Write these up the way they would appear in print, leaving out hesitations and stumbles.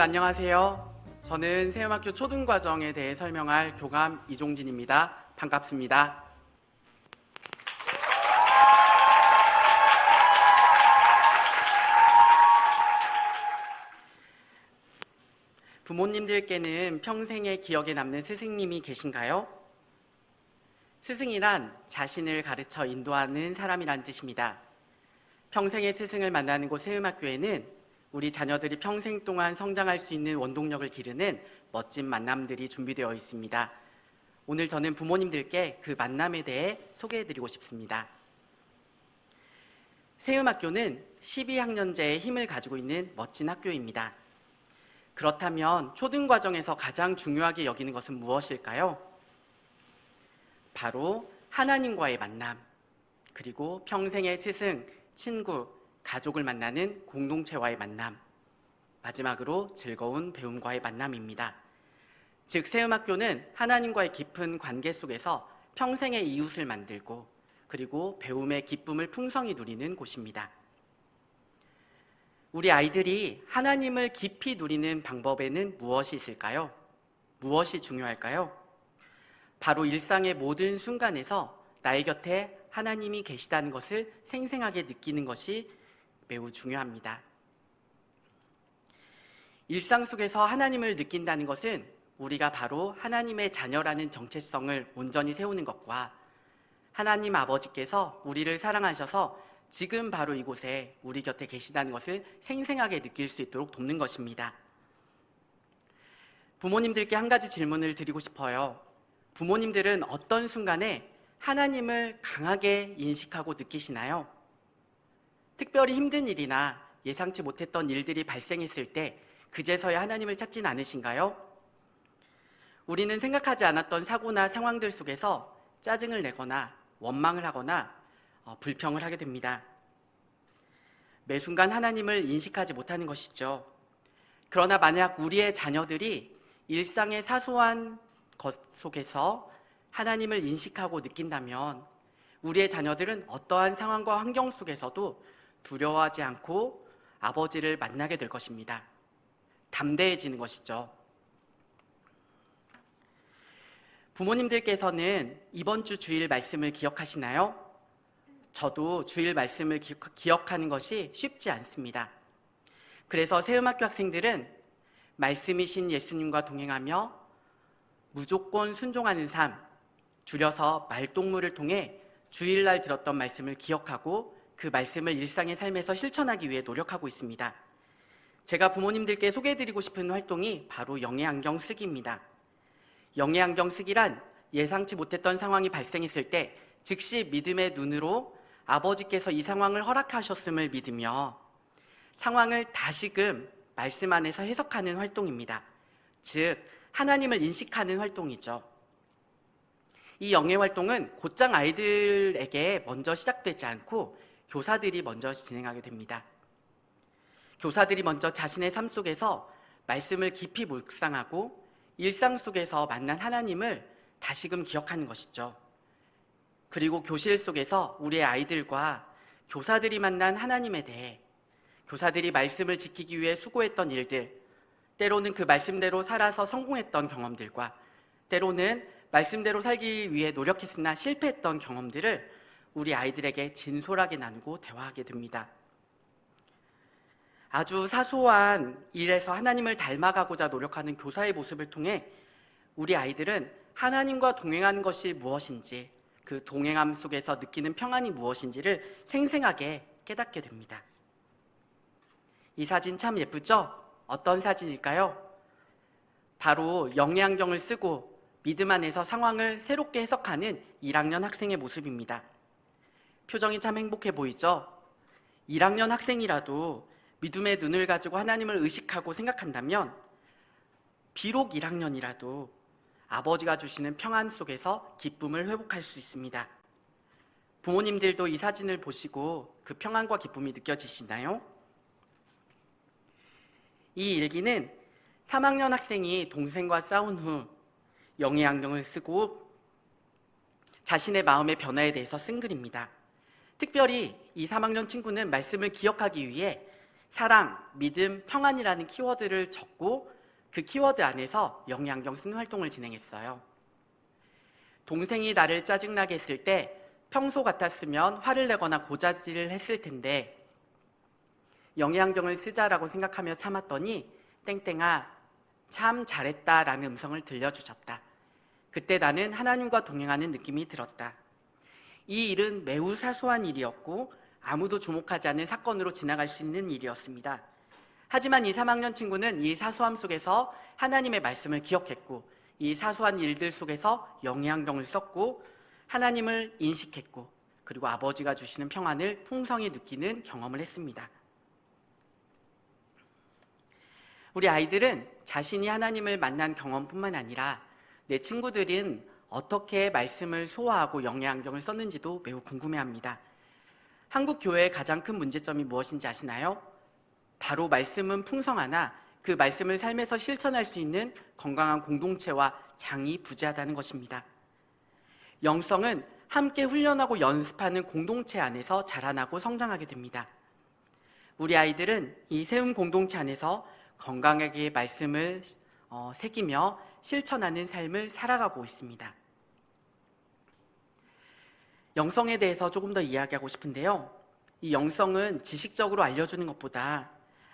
안녕하세요. 저는 세움학교 초등과정에 대해 설명할 교감 이종진입니다. 반갑습니다. 부모님들께는 평생의 기억에 남는 스승님이 계신가요? 스승이란 자신을 가르쳐 인도하는 사람이란 뜻입니다. 평생의 스승을 만나는 곳 세움학교에는 우리 자녀들이 평생 동안 성장할 수 있는 원동력을 기르는 멋진 만남들이 준비되어 있습니다. 오늘 저는 부모님들께 그 만남에 대해 소개해드리고 싶습니다. 세움학교는 12학년제의 힘을 가지고 있는 멋진 학교입니다. 그렇다면 초등과정에서 가장 중요하게 여기는 것은 무엇일까요? 바로 하나님과의 만남, 그리고 평생의 스승, 친구, 가족을 만나는 공동체와의 만남, 마지막으로 즐거운 배움과의 만남입니다. 즉 세움학교는 하나님과의 깊은 관계 속에서 평생의 이웃을 만들고 그리고 배움의 기쁨을 풍성히 누리는 곳입니다. 우리 아이들이 하나님을 깊이 누리는 방법에는 무엇이 있을까요? 무엇이 중요할까요? 바로 일상의 모든 순간에서 나의 곁에 하나님이 계시다는 것을 생생하게 느끼는 것이 매우 중요합니다. 일상 속에서 하나님을 느낀다는 것은 우리가 바로 하나님의 자녀라는 정체성을 온전히 세우는 것과 하나님 아버지께서 우리를 사랑하셔서 지금 바로 이곳에 우리 곁에 계시다는 것을 생생하게 느낄 수 있도록 돕는 것입니다. 부모님들께 한 가지 질문을 드리고 싶어요. 부모님들은 어떤 순간에 하나님을 강하게 인식하고 느끼시나요? 특별히 힘든 일이나 예상치 못했던 일들이 발생했을 때 그제서야 하나님을 찾진 않으신가요? 우리는 생각하지 않았던 사고나 상황들 속에서 짜증을 내거나 원망을 하거나 불평을 하게 됩니다. 매 순간 하나님을 인식하지 못하는 것이죠. 그러나 만약 우리의 자녀들이 일상의 사소한 것 속에서 하나님을 인식하고 느낀다면 우리의 자녀들은 어떠한 상황과 환경 속에서도 두려워하지 않고 아버지를 만나게 될 것입니다. 담대해지는 것이죠. 부모님들께서는 이번 주 주일 말씀을 기억하시나요? 저도 주일 말씀을 기억하는 것이 쉽지 않습니다. 그래서 세움학교 학생들은 말씀이신 예수님과 동행하며 무조건 순종하는 삶, 줄여서 말동무를 통해 주일날 들었던 말씀을 기억하고 그 말씀을 일상의 삶에서 실천하기 위해 노력하고 있습니다. 제가 부모님들께 소개해드리고 싶은 활동이 바로 영의 안경 쓰기입니다. 영의 안경 쓰기란 예상치 못했던 상황이 발생했을 때 즉시 믿음의 눈으로 아버지께서 이 상황을 허락하셨음을 믿으며 상황을 다시금 말씀 안에서 해석하는 활동입니다. 즉 하나님을 인식하는 활동이죠. 이 영의 활동은 곧장 아이들에게 먼저 시작되지 않고 교사들이 먼저 진행하게 됩니다. 교사들이 먼저 자신의 삶 속에서 말씀을 깊이 묵상하고 일상 속에서 만난 하나님을 다시금 기억하는 것이죠. 그리고 교실 속에서 우리의 아이들과 교사들이 만난 하나님에 대해 교사들이 말씀을 지키기 위해 수고했던 일들, 때로는 그 말씀대로 살아서 성공했던 경험들과 때로는 말씀대로 살기 위해 노력했으나 실패했던 경험들을 우리 아이들에게 진솔하게 나누고 대화하게 됩니다. 아주 사소한 일에서 하나님을 닮아가고자 노력하는 교사의 모습을 통해 우리 아이들은 하나님과 동행하는 것이 무엇인지, 그 동행함 속에서 느끼는 평안이 무엇인지를 생생하게 깨닫게 됩니다. 이 사진 참 예쁘죠? 어떤 사진일까요? 바로 영의 안경을 쓰고 믿음 안에서 상황을 새롭게 해석하는 1학년 학생의 모습입니다. 표정이 참 행복해 보이죠? 1학년 학생이라도 믿음의 눈을 가지고 하나님을 의식하고 생각한다면 비록 1학년이라도 아버지가 주시는 평안 속에서 기쁨을 회복할 수 있습니다. 부모님들도 이 사진을 보시고 그 평안과 기쁨이 느껴지시나요? 이 일기는 3학년 학생이 동생과 싸운 후 영의 안경을 쓰고 자신의 마음의 변화에 대해서 쓴 글입니다. 특별히 이 3학년 친구는 말씀을 기억하기 위해 사랑, 믿음, 평안이라는 키워드를 적고 그 키워드 안에서 영양경 쓰는 활동을 진행했어요. 동생이 나를 짜증나게 했을 때 평소 같았으면 화를 내거나 고자질을 했을 텐데 영양경을 쓰자라고 생각하며 참았더니 땡땡아 참 잘했다라는 음성을 들려주셨다. 그때 나는 하나님과 동행하는 느낌이 들었다. 이 일은 매우 사소한 일이었고 아무도 주목하지 않는 사건으로 지나갈 수 있는 일이었습니다. 하지만 이 3학년 친구는 이 사소함 속에서 하나님의 말씀을 기억했고 이 사소한 일들 속에서 영양경을 썼고 하나님을 인식했고 그리고 아버지가 주시는 평안을 풍성히 느끼는 경험을 했습니다. 우리 아이들은 자신이 하나님을 만난 경험뿐만 아니라 내 친구들은 어떻게 말씀을 소화하고 영양경을 썼는지도 매우 궁금해합니다. 한국 교회의 가장 큰 문제점이 무엇인지 아시나요? 바로 말씀은 풍성하나 그 말씀을 삶에서 실천할 수 있는 건강한 공동체와 장이 부재하다는 것입니다. 영성은 함께 훈련하고 연습하는 공동체 안에서 자라나고 성장하게 됩니다. 우리 아이들은 이 세움 공동체 안에서 건강하게 말씀을 새기며 실천하는 삶을 살아가고 있습니다. 영성에 대해서 조금 더 이야기하고 싶은데요. 이 영성은 지식적으로 알려주는 것보다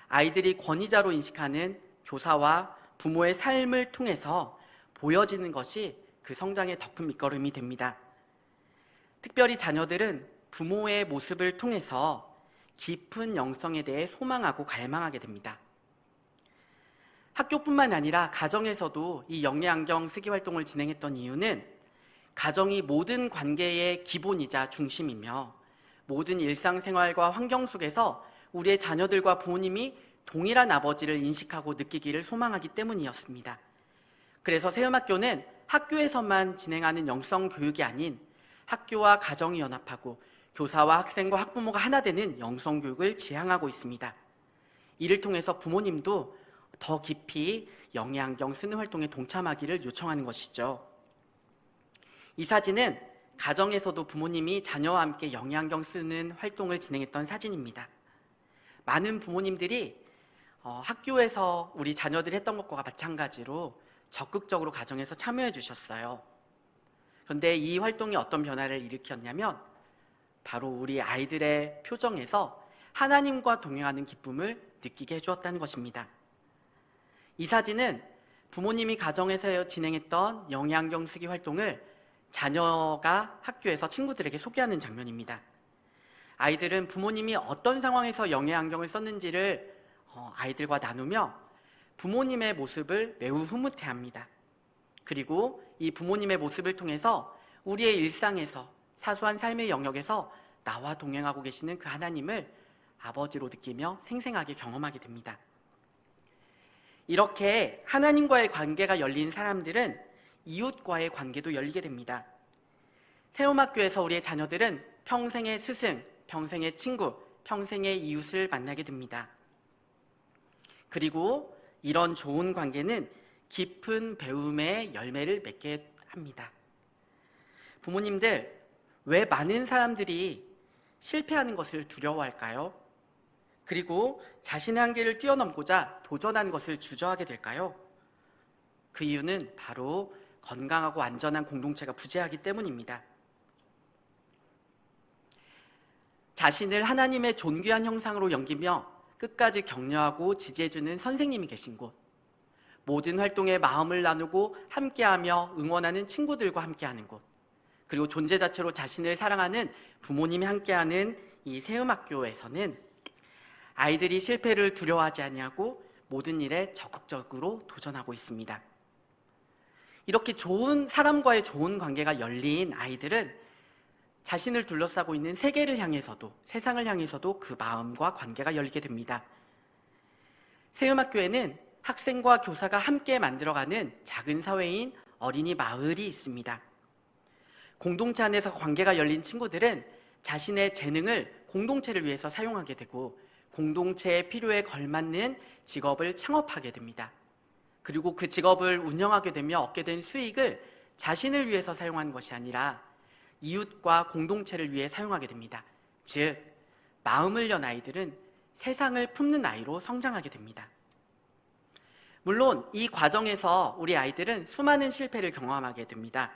아이들이 권위자로 인식하는 교사와 부모의 삶을 통해서 보여지는 것이 그 성장의 더 큰 밑거름이 됩니다. 특별히 자녀들은 부모의 모습을 통해서 깊은 영성에 대해 소망하고 갈망하게 됩니다. 학교뿐만 아니라 가정에서도 이 영양경 쓰기 활동을 진행했던 이유는 가정이 모든 관계의 기본이자 중심이며 모든 일상생활과 환경 속에서 우리의 자녀들과 부모님이 동일한 아버지를 인식하고 느끼기를 소망하기 때문이었습니다. 그래서 세움학교는 학교에서만 진행하는 영성 교육이 아닌 학교와 가정이 연합하고 교사와 학생과 학부모가 하나 되는 영성 교육을 지향하고 있습니다. 이를 통해서 부모님도 더 깊이 영양경 쓰는 활동에 동참하기를 요청하는 것이죠. 이 사진은 가정에서도 부모님이 자녀와 함께 영양경 쓰는 활동을 진행했던 사진입니다. 많은 부모님들이 학교에서 우리 자녀들이 했던 것과 마찬가지로 적극적으로 가정에서 참여해 주셨어요. 그런데 이 활동이 어떤 변화를 일으켰냐면 바로 우리 아이들의 표정에서 하나님과 동행하는 기쁨을 느끼게 해주었다는 것입니다. 이 사진은 부모님이 가정에서 진행했던 영양경 쓰기 활동을 자녀가 학교에서 친구들에게 소개하는 장면입니다. 아이들은 부모님이 어떤 상황에서 영양경을 썼는지를 아이들과 나누며 부모님의 모습을 매우 흐뭇해합니다. 그리고 이 부모님의 모습을 통해서 우리의 일상에서 사소한 삶의 영역에서 나와 동행하고 계시는 그 하나님을 아버지로 느끼며 생생하게 경험하게 됩니다. 이렇게 하나님과의 관계가 열린 사람들은 이웃과의 관계도 열리게 됩니다. 세움학교에서 우리의 자녀들은 평생의 스승, 평생의 친구, 평생의 이웃을 만나게 됩니다. 그리고 이런 좋은 관계는 깊은 배움의 열매를 맺게 합니다. 부모님들, 왜 많은 사람들이 실패하는 것을 두려워할까요? 그리고 자신의 한계를 뛰어넘고자 도전하는 것을 주저하게 될까요? 그 이유는 바로 건강하고 안전한 공동체가 부재하기 때문입니다. 자신을 하나님의 존귀한 형상으로 여기며 끝까지 격려하고 지지해주는 선생님이 계신 곳, 모든 활동에 마음을 나누고 함께하며 응원하는 친구들과 함께하는 곳, 그리고 존재 자체로 자신을 사랑하는 부모님이 함께하는 이 세움학교에서는 아이들이 실패를 두려워하지 아니하고 모든 일에 적극적으로 도전하고 있습니다. 이렇게 좋은 사람과의 좋은 관계가 열린 아이들은 자신을 둘러싸고 있는 세계를 향해서도, 세상을 향해서도 그 마음과 관계가 열리게 됩니다. 세움학교에는 학생과 교사가 함께 만들어가는 작은 사회인 어린이 마을이 있습니다. 공동체 안에서 관계가 열린 친구들은 자신의 재능을 공동체를 위해서 사용하게 되고 공동체의 필요에 걸맞는 직업을 창업하게 됩니다. 그리고 그 직업을 운영하게 되며 얻게 된 수익을 자신을 위해서 사용하는 것이 아니라 이웃과 공동체를 위해 사용하게 됩니다. 즉, 마음을 연 아이들은 세상을 품는 아이로 성장하게 됩니다. 물론 이 과정에서 우리 아이들은 수많은 실패를 경험하게 됩니다.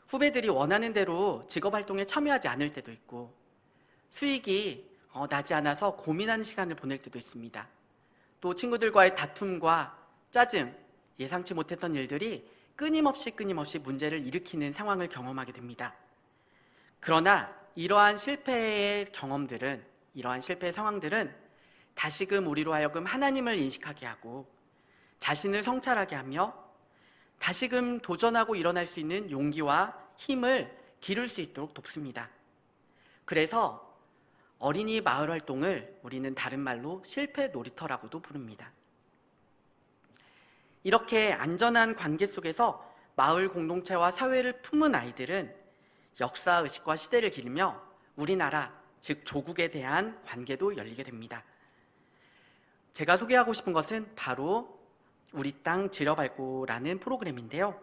후배들이 원하는 대로 직업활동에 참여하지 않을 때도 있고, 수익이 나지 않아서 고민하는 시간을 보낼 때도 있습니다. 또 친구들과의 다툼과 짜증, 예상치 못했던 일들이 끊임없이 문제를 일으키는 상황을 경험하게 됩니다. 그러나 이러한 실패의 상황들은 다시금 우리로 하여금 하나님을 인식하게 하고 자신을 성찰하게 하며 다시금 도전하고 일어날 수 있는 용기와 힘을 기를 수 있도록 돕습니다. 그래서 어린이 마을 활동을 우리는 다른 말로 실패 놀이터라고도 부릅니다. 이렇게 안전한 관계 속에서 마을 공동체와 사회를 품은 아이들은 역사의식과 시대를 기르며 우리나라, 즉 조국에 대한 관계도 열리게 됩니다. 제가 소개하고 싶은 것은 바로 우리 땅 지려밟고라는 프로그램인데요.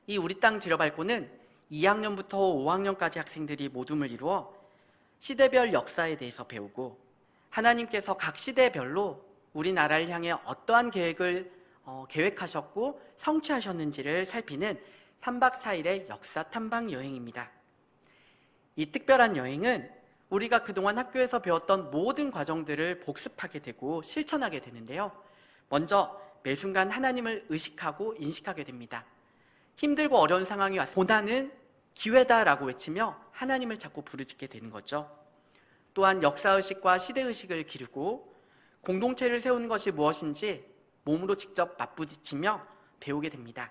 이 우리 땅 지려밟고는 2학년부터 5학년까지 학생들이 모둠을 이루어 시대별 역사에 대해서 배우고 하나님께서 각 시대별로 우리나라를 향해 어떠한 계획을 계획하셨고 성취하셨는지를 살피는 3박 4일의 역사 탐방 여행입니다. 이 특별한 여행은 우리가 그동안 학교에서 배웠던 모든 과정들을 복습하게 되고 실천하게 되는데요. 먼저 매 순간 하나님을 의식하고 인식하게 됩니다. 힘들고 어려운 상황이 왔을 때 고난은 기회다라고 외치며 하나님을 자꾸 부르짖게 되는 거죠. 또한 역사의식과 시대의식을 기르고 공동체를 세우는 것이 무엇인지 몸으로 직접 맞부딪히며 배우게 됩니다.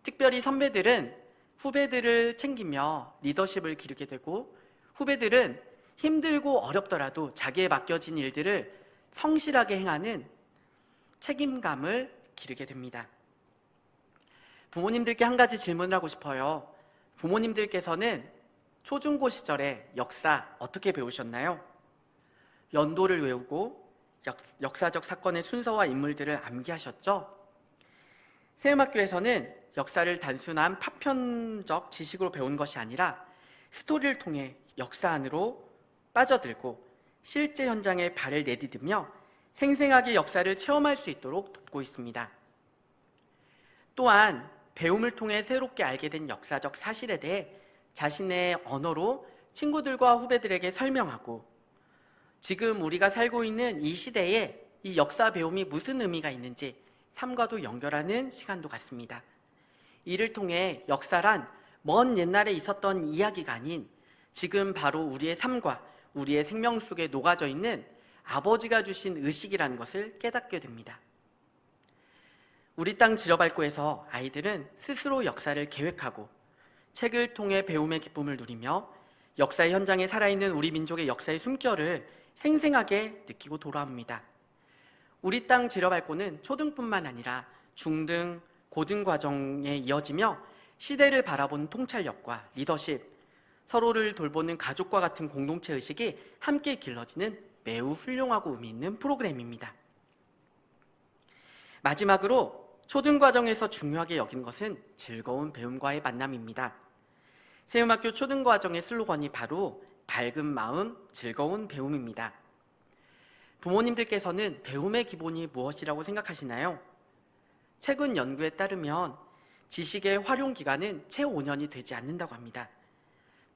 특별히 선배들은 후배들을 챙기며 리더십을 기르게 되고 후배들은 힘들고 어렵더라도 자기에 맡겨진 일들을 성실하게 행하는 책임감을 기르게 됩니다. 부모님들께 한 가지 질문을 하고 싶어요. 부모님들께서는 초중고 시절에 역사 어떻게 배우셨나요? 연도를 외우고 역사적 사건의 순서와 인물들을 암기하셨죠? 세음학교에서는 역사를 단순한 파편적 지식으로 배우는 것이 아니라 스토리를 통해 역사 안으로 빠져들고 실제 현장에 발을 내디디며 생생하게 역사를 체험할 수 있도록 돕고 있습니다. 또한 배움을 통해 새롭게 알게 된 역사적 사실에 대해 자신의 언어로 친구들과 후배들에게 설명하고 지금 우리가 살고 있는 이 시대에 이 역사 배움이 무슨 의미가 있는지 삶과도 연결하는 시간도 갖습니다. 이를 통해 역사란 먼 옛날에 있었던 이야기가 아닌 지금 바로 우리의 삶과 우리의 생명 속에 녹아져 있는 아버지가 주신 의식이라는 것을 깨닫게 됩니다. 우리 땅 지려밟고에서 아이들은 스스로 역사를 계획하고 책을 통해 배움의 기쁨을 누리며 역사의 현장에 살아있는 우리 민족의 역사의 숨결을 생생하게 느끼고 돌아옵니다. 우리 땅 지려밟고는 초등뿐만 아니라 중등, 고등 과정에 이어지며 시대를 바라보는 통찰력과 리더십, 서로를 돌보는 가족과 같은 공동체 의식이 함께 길러지는 매우 훌륭하고 의미 있는 프로그램입니다. 마지막으로 초등과정에서 중요하게 여긴 것은 즐거운 배움과의 만남입니다. 세음학교 초등과정의 슬로건이 바로 밝은 마음, 즐거운 배움입니다. 부모님들께서는 배움의 기본이 무엇이라고 생각하시나요? 최근 연구에 따르면 지식의 활용 기간은 채 5년이 되지 않는다고 합니다.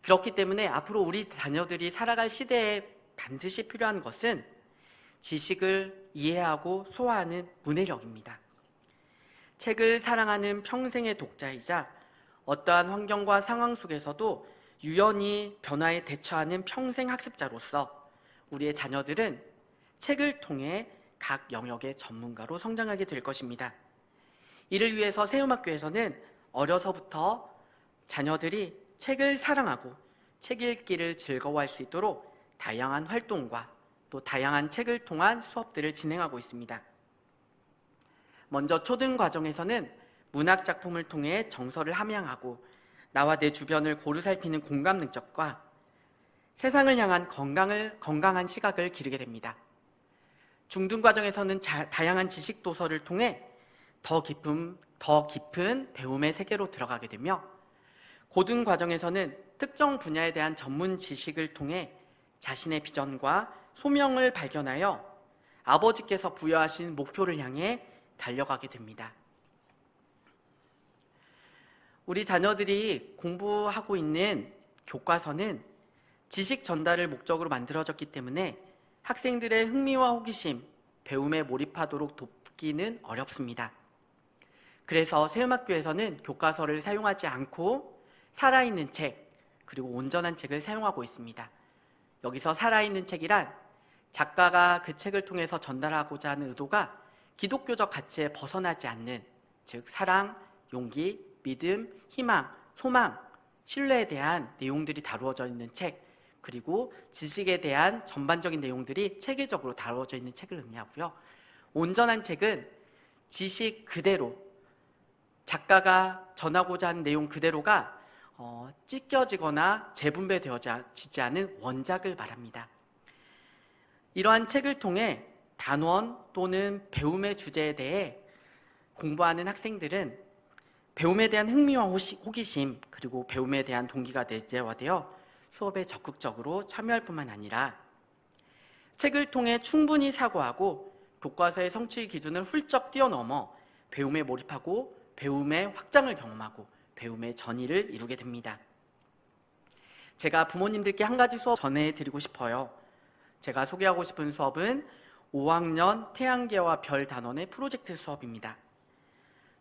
그렇기 때문에 앞으로 우리 자녀들이 살아갈 시대에 반드시 필요한 것은 지식을 이해하고 소화하는 문해력입니다. 책을 사랑하는 평생의 독자이자 어떠한 환경과 상황 속에서도 유연히 변화에 대처하는 평생 학습자로서 우리의 자녀들은 책을 통해 각 영역의 전문가로 성장하게 될 것입니다. 이를 위해서 세음학교에서는 어려서부터 자녀들이 책을 사랑하고 책 읽기를 즐거워할 수 있도록 다양한 활동과 또 다양한 책을 통한 수업들을 진행하고 있습니다. 먼저 초등 과정에서는 문학 작품을 통해 정서를 함양하고 나와 내 주변을 고루 살피는 공감 능력과 세상을 향한 건강한 시각을 기르게 됩니다. 중등 과정에서는 다양한 지식 도서를 통해 더 깊은 배움의 세계로 들어가게 되며 고등 과정에서는 특정 분야에 대한 전문 지식을 통해 자신의 비전과 소명을 발견하여 아버지께서 부여하신 목표를 향해 달려가게 됩니다. 우리 자녀들이 공부하고 있는 교과서는 지식 전달을 목적으로 만들어졌기 때문에 학생들의 흥미와 호기심, 배움에 몰입하도록 돕기는 어렵습니다. 그래서 세음학교에서는 교과서를 사용하지 않고 살아있는 책, 그리고 온전한 책을 사용하고 있습니다. 여기서 살아있는 책이란 작가가 그 책을 통해서 전달하고자 하는 의도가 기독교적 가치에 벗어나지 않는, 즉 사랑, 용기, 믿음, 희망, 소망, 신뢰에 대한 내용들이 다루어져 있는 책, 그리고 지식에 대한 전반적인 내용들이 체계적으로 다루어져 있는 책을 의미하고요. 온전한 책은 지식 그대로, 작가가 전하고자 하는 내용 그대로가 찢겨지거나 재분배되어지지 않은 원작을 말합니다. 이러한 책을 통해 단원 또는 배움의 주제에 대해 공부하는 학생들은 배움에 대한 흥미와 호기심, 그리고 배움에 대한 동기가 내재화되어 수업에 적극적으로 참여할 뿐만 아니라 책을 통해 충분히 사고하고 교과서의 성취 기준을 훌쩍 뛰어넘어 배움에 몰입하고 배움의 확장을 경험하고 배움의 전이를 이루게 됩니다. 제가 부모님들께 한 가지 수업 전해드리고 싶어요. 제가 소개하고 싶은 수업은 5학년 태양계와 별 단원의 프로젝트 수업입니다.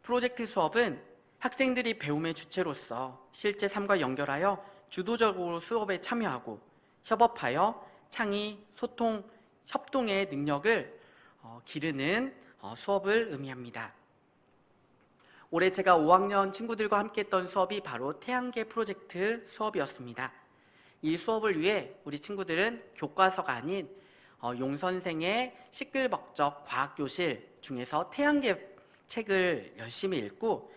프로젝트 수업은 학생들이 배움의 주체로서 실제 삶과 연결하여 주도적으로 수업에 참여하고 협업하여 창의, 소통, 협동의 능력을 기르는 수업을 의미합니다. 올해 제가 5학년 친구들과 함께 했던 수업이 바로 태양계 프로젝트 수업이었습니다. 이 수업을 위해 우리 친구들은 교과서가 아닌 용 선생의 시끌벅적 과학교실 중에서 태양계 책을 열심히 읽고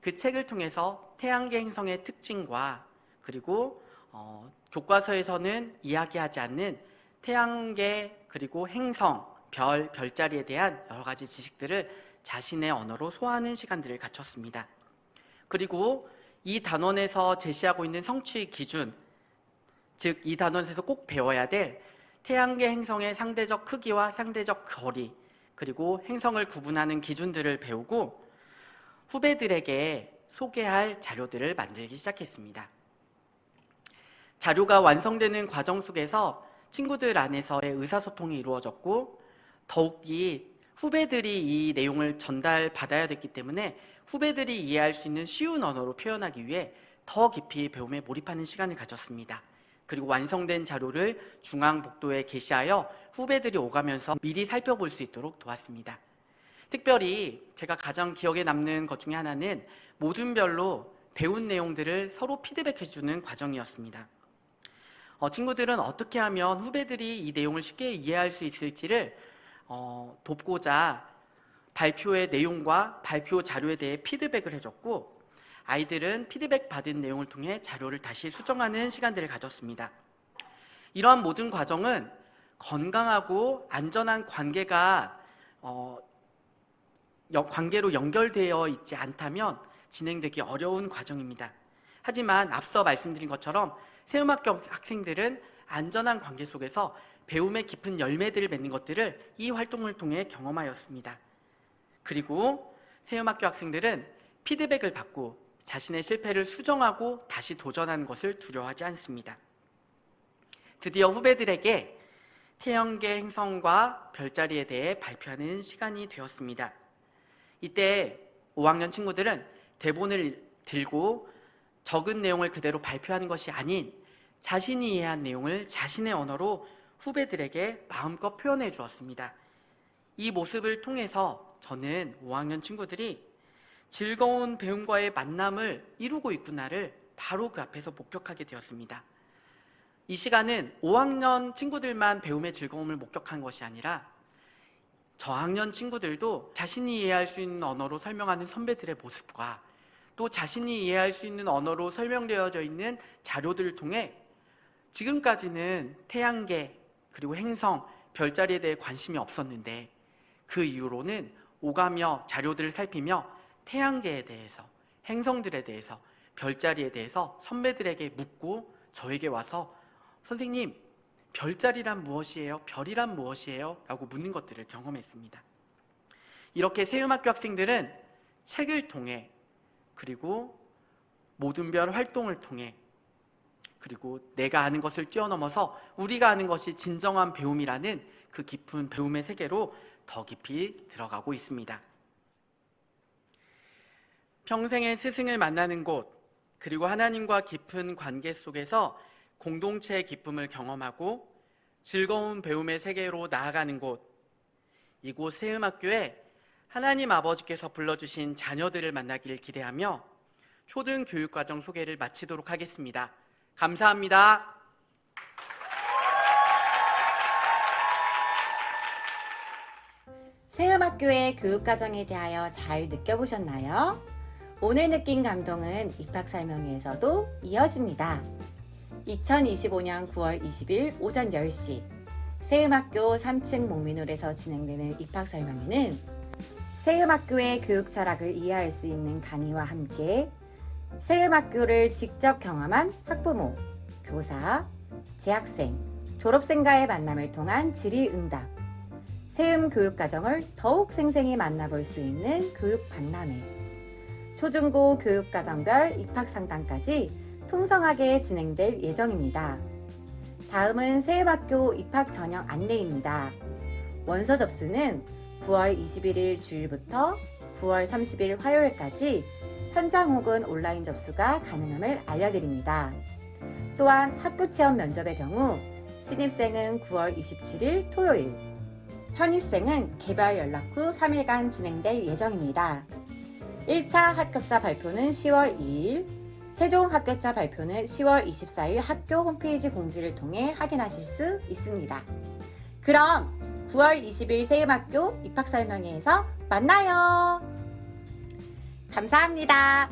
그 책을 통해서 태양계 행성의 특징과 그리고 교과서에서는 이야기하지 않는 태양계 그리고 행성, 별자리에 대한 여러 가지 지식들을 자신의 언어로 소화하는 시간들을 갖췄습니다. 그리고 이 단원에서 제시하고 있는 성취 기준, 즉 이 단원에서 꼭 배워야 될 태양계 행성의 상대적 크기와 상대적 거리, 그리고 행성을 구분하는 기준들을 배우고 후배들에게 소개할 자료들을 만들기 시작했습니다. 자료가 완성되는 과정 속에서 친구들 안에서의 의사소통이 이루어졌고 더욱이 후배들이 이 내용을 전달받아야 됐기 때문에 후배들이 이해할 수 있는 쉬운 언어로 표현하기 위해 더 깊이 배움에 몰입하는 시간을 가졌습니다. 그리고 완성된 자료를 중앙복도에 게시하여 후배들이 오가면서 미리 살펴볼 수 있도록 도왔습니다. 특별히 제가 가장 기억에 남는 것 중에 하나는 모둠별로 배운 내용들을 서로 피드백해주는 과정이었습니다. 친구들은 어떻게 하면 후배들이 이 내용을 쉽게 이해할 수 있을지를 돕고자 발표의 내용과 발표 자료에 대해 피드백을 해줬고 아이들은 피드백 받은 내용을 통해 자료를 다시 수정하는 시간들을 가졌습니다. 이러한 모든 과정은 건강하고 안전한 관계로 연결되어 있지 않다면 진행되기 어려운 과정입니다. 하지만 앞서 말씀드린 것처럼 세음학교 학생들은 안전한 관계 속에서 배움의 깊은 열매들을 맺는 것들을 이 활동을 통해 경험하였습니다. 그리고 세음학교 학생들은 피드백을 받고 자신의 실패를 수정하고 다시 도전하는 것을 두려워하지 않습니다. 드디어 후배들에게 태양계 행성과 별자리에 대해 발표하는 시간이 되었습니다. 이때 5학년 친구들은 대본을 들고 적은 내용을 그대로 발표하는 것이 아닌 자신이 이해한 내용을 자신의 언어로 후배들에게 마음껏 표현해 주었습니다. 이 모습을 통해서 저는 5학년 친구들이 즐거운 배움과의 만남을 이루고 있구나를 바로 그 앞에서 목격하게 되었습니다. 이 시간은 5학년 친구들만 배움의 즐거움을 목격한 것이 아니라 저학년 친구들도 자신이 이해할 수 있는 언어로 설명하는 선배들의 모습과 또 자신이 이해할 수 있는 언어로 설명되어져 있는 자료들을 통해 지금까지는 태양계 그리고 행성, 별자리에 대해 관심이 없었는데 그 이후로는 오가며 자료들을 살피며 태양계에 대해서, 행성들에 대해서, 별자리에 대해서 선배들에게 묻고 저에게 와서 선생님, 별자리란 무엇이에요? 별이란 무엇이에요? 라고 묻는 것들을 경험했습니다. 이렇게 세음학교 학생들은 책을 통해, 그리고 모든 별 활동을 통해, 그리고 내가 아는 것을 뛰어넘어서 우리가 아는 것이 진정한 배움이라는 그 깊은 배움의 세계로 더 깊이 들어가고 있습니다. 평생의 스승을 만나는 곳, 그리고 하나님과 깊은 관계 속에서 공동체의 기쁨을 경험하고 즐거운 배움의 세계로 나아가는 곳, 이곳 세음학교에 하나님 아버지께서 불러주신 자녀들을 만나기를 기대하며 초등교육과정 소개를 마치도록 하겠습니다. 감사합니다. 세음학교의 교육과정에 대하여 잘 느껴보셨나요? 오늘 느낀 감동은 입학설명회에서도 이어집니다. 2025년 9월 20일 오전 10시 세음학교 3층 목민홀에서 진행되는 입학설명회는 세음학교의 교육 철학을 이해할 수 있는 강의와 함께 세음학교를 직접 경험한 학부모, 교사, 재학생, 졸업생과의 만남을 통한 질의응답, 세음 교육과정을 더욱 생생히 만나볼 수 있는 교육박람회, 초중고 교육과정별 입학상담까지 풍성하게 진행될 예정입니다. 다음은 세음학교 입학 전형 안내입니다. 원서 접수는 9월 21일 주일부터 9월 30일 화요일까지 현장 혹은 온라인 접수가 가능함을 알려드립니다. 또한 학교 체험 면접의 경우 신입생은 9월 27일 토요일, 현입생은 개별 연락 후 3일간 진행될 예정입니다. 1차 합격자 발표는 10월 2일, 최종 합격자 발표는 10월 24일 학교 홈페이지 공지를 통해 확인하실 수 있습니다. 그럼 9월 20일 세음학교 입학설명회에서 만나요. 감사합니다.